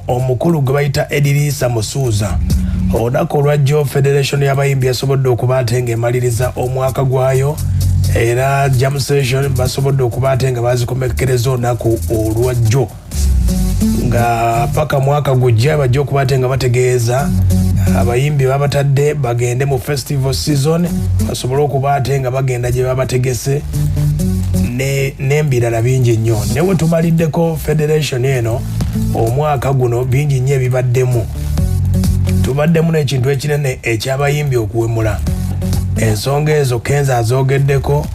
omukulu gwe bayita Edirisa Musuuza olunaku olwajjo Federation y'abayimbi yasobodde okuba ate ng'emaliriza omwaka gwayo era jam session basobodde okuba ate nga bazikomekereza olunaku olwajjo nga paka mwaka gujja bajja okuba ate nga bategeeza abayimbi babatadde bagende mu festival season basobole okuba ate nga bagenda gye babategese n'embirala bingi nnyo newe tumaliddeko Federation eno omwaka guno bingi nnyo ebibaddemu tubaddemu n'ekintu ekinene ekyabayimbi okuwemula ensonga ezo Kenza azoogeddeko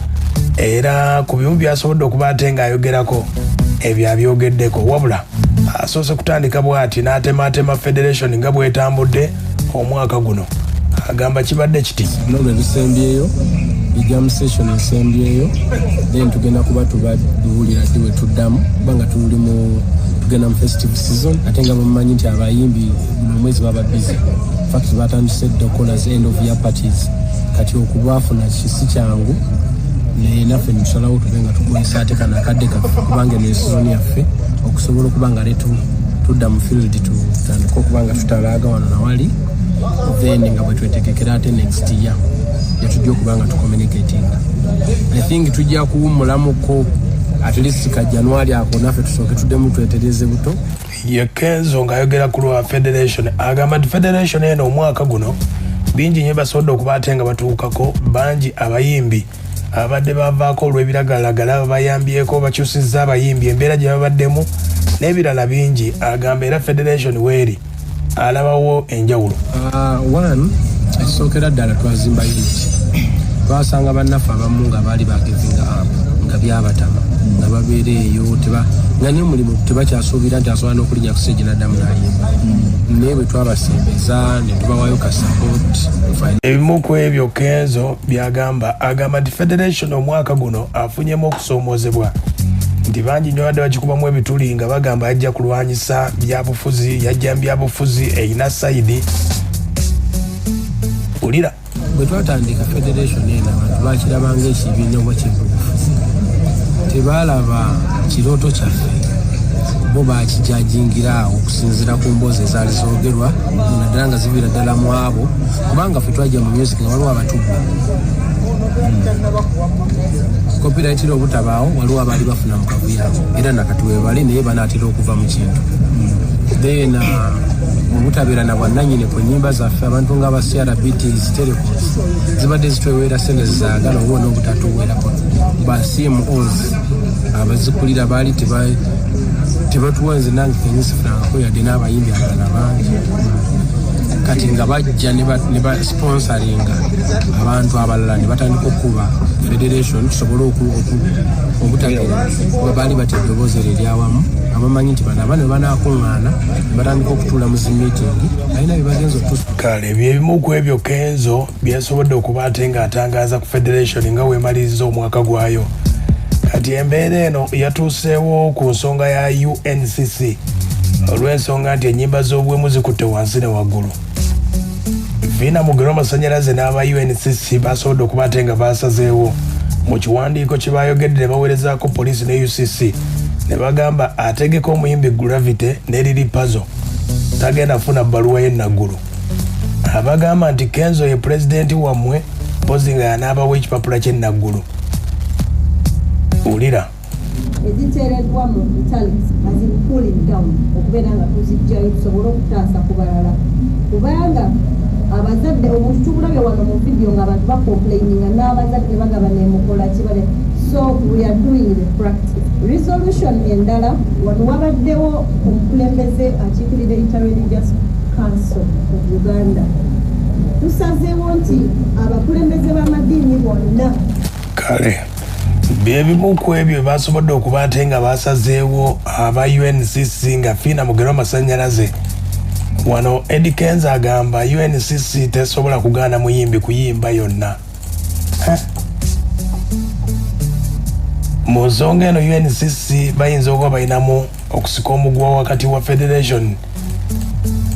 era ku bimu byasobodde okuba ate ng'ayogerako ebyo abyogeddeko wabula asoose kutandika bw'ati n'atematema Federation nga bw'etambudde omwaka guno agamba kibadde kiti nolwe bisembyeyo jam session esembyeyo then tugenda kuba tubaduulira ddi we tuddamu kubanga tuli mu tugenda mu festival season ate nga mumanyi nti abayimbi buno omwezi baba busy fact batandise dokolas end of year parties kati okubafuna kisi kyangu naffe nitusalawo tube nga tukozesa ate kana kadde kaffe kubanga eno season yaffe okusobola okuba nga tudda mu field tutandika okuba nga tutalaaga wano nawali then nga bwe twetegekera ate next year yatujja okuba nga tucommunicating. I think tujja kuwummulamuko at least ka January ako naffe tusooke tuddemu twetereze buto ye Kenzo ng'ayogera ku lwa Federation agamba nti Federation eno omwaka guno bingi nnyo basobodde okuba ate nga batuukako bangi abayimbi abadde bavaako olw'ebiragalalagala bayambyeko bakyusizza abayimbi embeera gye babaddemu n'ebirala bingi agamba era Federation weeri alabawo enjawulo. One ekisookera ddala twazimba unity twasanga bannaffe abamu nga baali bagevinga up nga byabatama nga babeera eyo nga n'omulimu tebakyasuubira nti asobola n'okulinnya ku stage n'addamu n'ayimba naye bwe twabasembeza ne tubawayo ka support. Ebimu ku ebyo Kenzo byagamba agamba nti Federation omwaka guno afunyemu okusoomoozebwa nti bangi nnyo badde bakikubamu ebituli nga bagamba yajja kulwanyisa byabufuzi yajja byabufuzi eyina sayidi ulira bwe twatandika Federation eno abantu bakirabanga ekibiina oba kyebufuzi tebalaba kirooto kyaffe bo bakijajingiraawo okusinziira ku mboozi ezaali zoogerwa naddala nga ziviira ddala mu abo kubanga ffe twajja mu music nga waliwo abatugwa copyright obutabaawo waliwo abaali bafuna mu kavuyaabo era nakati weebali naye banaatera okuva mu kintu then obutabeera na bwannannyini ku nnyimba zaffe abantu nga aba CRBTs Telecoms zibadde zitweweera sente zizaagala oba n'obutatuweerako basimu oz abazikulira baali tebatuwenze nange kenyisifunangako yadde n'abayimbi abalala bangi kati nga bajja ne basponsoringa abantu abalala ne batandika okuba Federation tusobole obutabeera kuba baali batedde eddoboozi eryo eryawamu abamanyi nti bano abana banaakuŋŋaana ne batandika okutuula mu zimiitingi alina bye bagenza kale byebimu ku ebyo Kenzo byasobodde okuba ate ng'atangaaza ku Federation nga weemaliriza omwaka gwayo kati embeera eno yatuuseewo ku nsonga ya UNCC olw'ensonga nti ennyimba z'obuwemu zikutte wansi ne waggulu. Vina Mugero Masanyalaze n'aba UNCC basobodde okuba ate nga basazeewo mu kiwandiiko kye baayogedde ne baweerezaako poliisi ne UCC ne bagamba ategeka omuyimbi Gravity ne Lili Puzzle tagenda funa bbaluwa y'enaggulu. Abagamba nti Kenzo ye pulezidenti wammwe mpozi nga yanaabawo ekipapula ky'enaggulu. Ulira eziteereddwa mu italics as in cooling down okubeera nga tuzijjayo tusobole okutaasa ku balala kubanga abazadde obutubulabye wano mu vidiyo nga abantu bacomplaininga n'abazadde bagaba nemukola kibale so we are doing the practice resolution endala wano wabaddewo omukulembeze akiikirira interreligious council of Uganda tusazeewo nti abakulembeze b'amadiini bonna kale byebimu ku ebyo basobodde okuba ate nga basazeewo aba UNCC nga Fiina Mugero Masanyalaze wano Eddie Kenzo agamba UNCC tesobola kugaana muyimbi kuyimba yonna mu nsonga eno UNCC bayinza okuba balinamu okusika omugwa wakati wa Federation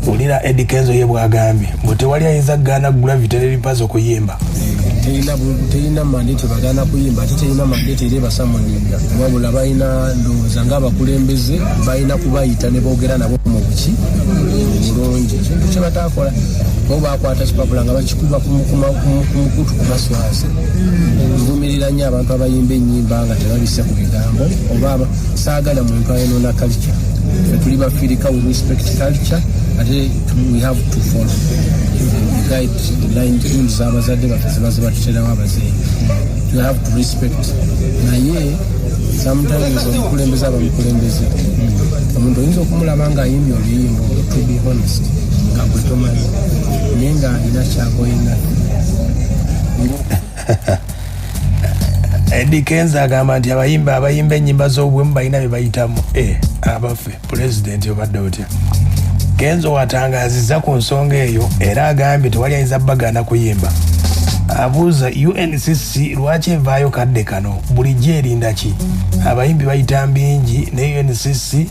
ulira Eddie Kenzo ye bwagambye mbu tewali ayinza kugaana Gravity ne Lili Puzzle okuyimba teyina mandate bagana kuyimba ate teyina mandate eri basamuninga wabula balina ndowooza ng'abakulembeze balina kubayita ne boogera nabo mu buki bulungi kintu kye bataakola bo bakwata kipapula nga bakikuba ku mukutu ku maswasi nvumirira nnyo abantu abayimba ennyimba nga tebabisse ku bigambo oba saagala muntu ayonoona culture fe tuli bafirika we respect culture ate we have to follow guide the line rules abazadde baffe zibaze batuterawo abazeeyi you have to respect naye sometimes omukulembeze abamukulembeze omuntu oyinza okumulaba ng'ayimbye oluyimbo to be honest nga gwe tomanyi naye ng'alina kyakoyina Eddie Kenzo agamba nti abayimba ennyimba z'obuwemu balina bye bayitamu abaffe pulezidenti obadde otya Kenzo watangazizza ku nsonga eyo era agambye tewali ayinza bagaana kuyimba abuuza UNCC lwaki evaayo kadde kano bulijjo erinda ki abayimbi bayita mbingi ne UNCC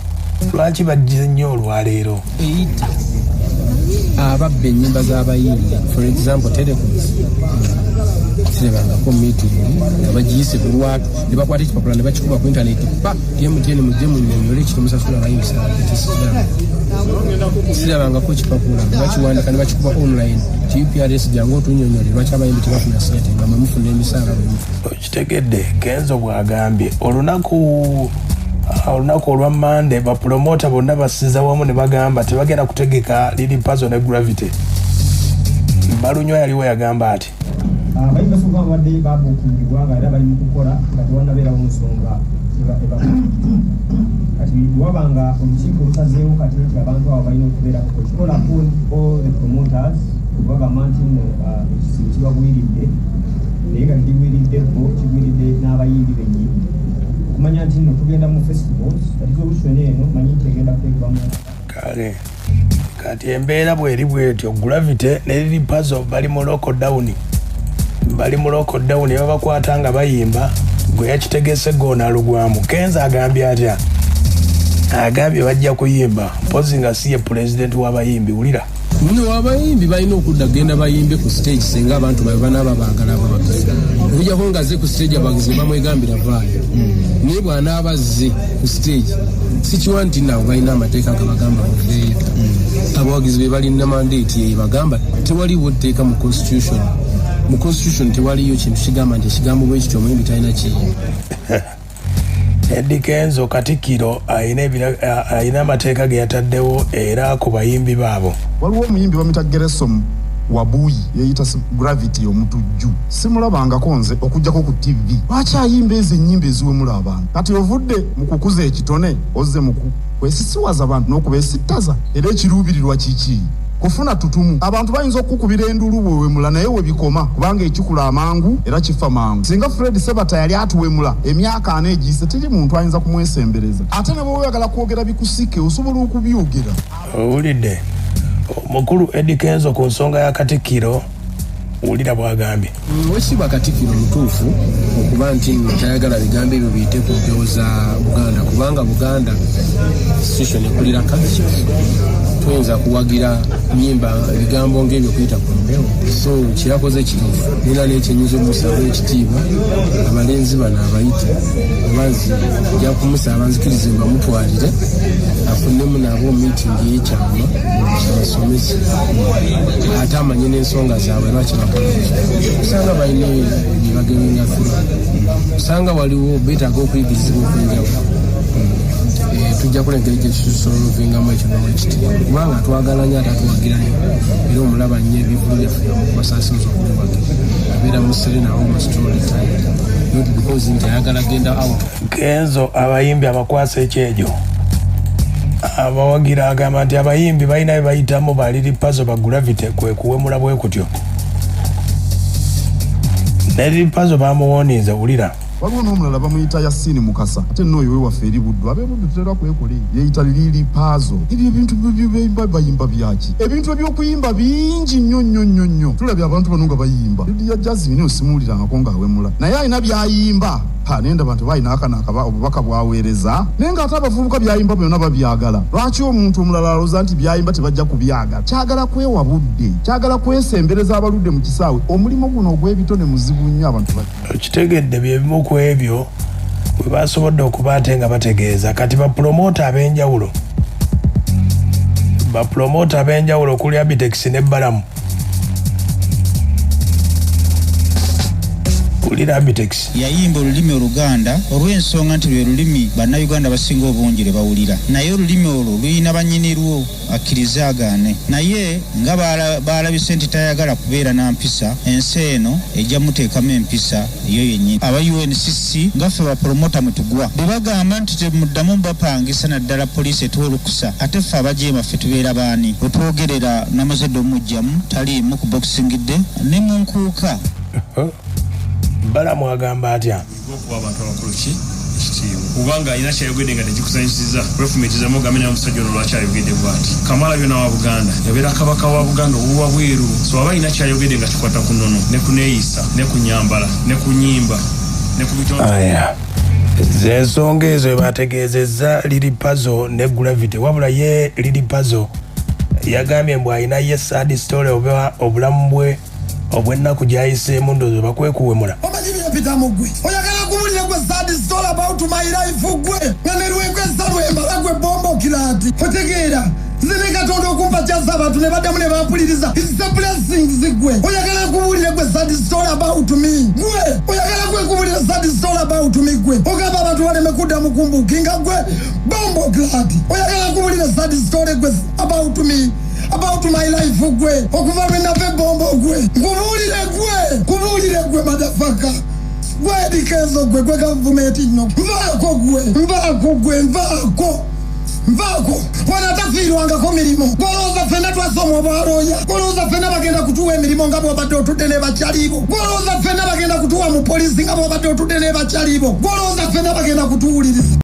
lwaki bajje nnyo olwaleero eyita ababba ennyimba z'abayimbi for example telecoms kirebangako meeting nga bagiyise ku lwatu ne bakwata ekipapula ne bakikuba ku intaneti pa TMTN mujje munnyonnyole ekitomusasula abayimbi sirabangako ekipapula ne bakiwandika ne bakikuba online TPRS jangu otunnyonnyole lwaki abayimbi tebafuna sente nga mwemufuna emisaala okitegedde Kenzo bw'agambye olunaku olwa Monday bapromota bonna basiza wamu ne bagamba tebagenda kutegeka Lili Puzzle ne Gravity Balunywa yaliwo yagamba ati abayimba soka badde babuukingibwa nga era bali mu kukola nga tewannabeerawo nsonga kati wabanga olukiiko lusazeewo kati nti abantu abo balina okubeera okikola all the promoters okubagamba nti ekisibo kibagwiridde naye nga kigwiriddeko kigwiridde n'abayimbi bennyini okumanya nti nno tugenda mu festivals kati solution eno manyi nti egenda kuteekebwamu kale kati embeera bweri bwetyo Gravity ne Lili Puzzle bali mu lockdown babakwata nga bayimba gwe yakitegese goona lugwamu Kenzo agambye atya agambye bajja kuyimba mpozi nga si ye pulezidenti w'abayimbi wulira muno abayimbi balina okudda genda bayimbe ku stage senga abantu banaaba baagala babagenda okujjako nga ze ku stage abagizi bamwegambira vaayo naye bw'anaaba azze ku stage sikiwa nti nabo balina amateeka gabagamba muveeyo abawagizi be balina mandate yeyo bagamba tewaliwo tteeka mu constitution tewaliyo kintu kigamba nti ekigambo bwe kityo omuyimbi talina kiyimba Eddie Kenzo Katikkiro ayina amateeka ge yataddewo era ku bayimbi baabo waliwo omuyimbi bamuyita Geresom Wabuyi yeyita Gravity omutujju simulabangako nze okujjako ku TV lwaki ayimba ezo ennyimba eziwemula abantu kati ovudde mu kukuza ekitone ozze mu kwesisiwaza abantu n'okubeesittaza era ekiruubirirwa kiki kufuna tutumu abantu bayinza okukubira endulu bwewemula naye webikoma kubanga ekikula amangu era kifa mangu singa Fred Sebata yali atuwemula emyaka 4 egiyise teri muntu ayinza kumwesembereza ate ne bw'oyagala kwogera bikusike osobola okubyogera owulidde omukulu Eddie Kenzo ku nsonga ya Katikkiro wulira bw'agambye wekitiibwa Katikkiro mutuufu okuba nti tayagala bigambo ebyo biyite ku mpewo za Buganda kubanga Buganda situation ekulira culture tuyinza kuwagira nyimba ebigambo ng'ebyo kuyita ku mpewo so kyeyakoze kituufu nina n'ekyenyiza omusaba ekitiibwa abalenzi bano abayite obanzi nja kumusaba nzikirize mbamutwalire afunemu nabo meeting y'ekyama abasomesa ate amanye n'ensonga zaabwe lwaki bakola usanga balina byebagebenga fula usanga waliwo beetaaga okuyigirizibwa okwenjawulo tujja kulengera ekyekisolvingamu ekinomu ekitiibwa kubanga twagala nnyo ate atuwagirayo era omulaba nnyo ebivulu byaffe basaasiza okuliwage abeera mu Serena Home story time not because nti ayagala genda out Kenzo abayimbi abakwasa ekyejo abawagira agamba nti abayimbi balina bye bayitamu ba Lili Puzzle ba Gravity kwe kuwemula bwe kutyo ne Lili Puzzle bamuwoniza wulira waliwo n'omulala bamuyita Yasini Mukasa ate n'oyo we waffe eri Buddu ab'Ebuddu tutera kwekole yeeyita Lili Pazo. Ebyo ebintu bayimba byaki ebintu ebyokuyimba bingi nnyo tulabye abantu bano nga bayimba Lydia Jasmine osimuulirangako ng'awemula naye alina byayimba nenda abantu balina obubaka bwaweereza naye ng'ate abavubuka byayimba byonna babyagala. Lwaki omuntu omulala alowooza nti byayimba tebajja kubyagala? Kyagala kwewa budde, kyagala kwesembereza abaludde mu kisaawe. Omulimu guno ogw'ebitone muzibu nnyo abantu kitegedde byebimu ku ebyo bwe basobodde okuba ate nga bategeeza kati bapromota ab'enjawulo okuli Abitex ne Balamu. yayimba olulimi Oluganda olw'ensonga nti lwe lulimi bannayuganda basinga obungi lwe bawulira, naye olulimi olwo luyina bannyinirwo akkiriza agaane, naye nga baalabise nti tayagala kubeera na mpisa, ensi eno ejja muteekamu empisa eyo yennyini. Aba UNCC nga ffe bapromota mwe tugwa bwe bagamba nti temuddamu bapangisa naddala poliisi etuwa olukusa, ate ffe abajeema ffe tubeera baani? Bwe twogerera Namazedde omujjamu taliimu ku boxingidde ne mu nkuuka. Balamu agamba atya okuba abantu abakulu ekitiibwa kubanga alina kyayogedde nga tekikusanyusiza wefumitizamu ogambe naye omusajja ono lwaki ayogedde bw'ati. Kamalabyonna wa Buganda yabeera kabaka wa Buganda owuwa bweru, so aba alina kyayogedde nga kikwata ku nnono ne ku neeyisa ne ku nyambala ne ku nnyimba ne ku bitonde. z'ensonga ezo bategeezezza Lili Pazo ne Gravity, wabula ye Lili Pazo yagambye mbu alina ye sad story oba obulamu bwe obwennaku gyayiseemu ndowooza bakwekuwemula. Omanyibira Peter Mugwe oyagala kubulira gwe sad story about my life gwe nga ne lwekwesa lwembala gwe bombo kilati otegeera nzine Katonda okumpa kyasa abantu ne baddamu ne bampuliriza it's a blessing zigwe oyagala kubulira gwe sad story about me gwe oyagala kubulira sad story about me gwe ogamba abantu baleme kuddamu kumbukinga gwe bombo kilati oyagala kubulira sad story gwe about me about my life gwe okuva lwe nave bombo gwe kubulire gwe madafaka gwe dikezo gwe gavumenti ino nvaako wanatafiirwangako mirimu gwolowooza ffenna twasoma obwalooya gwolowooza ffenna bagenda kutuwa emirimu nga bw'obadde otudde ne bakyalibo gwolowooza ffenna bagenda kutuwa mu poliisi nga bw'obadde otudde ne bakyalibo gwolowooza ffenna bagenda kutuwuliriza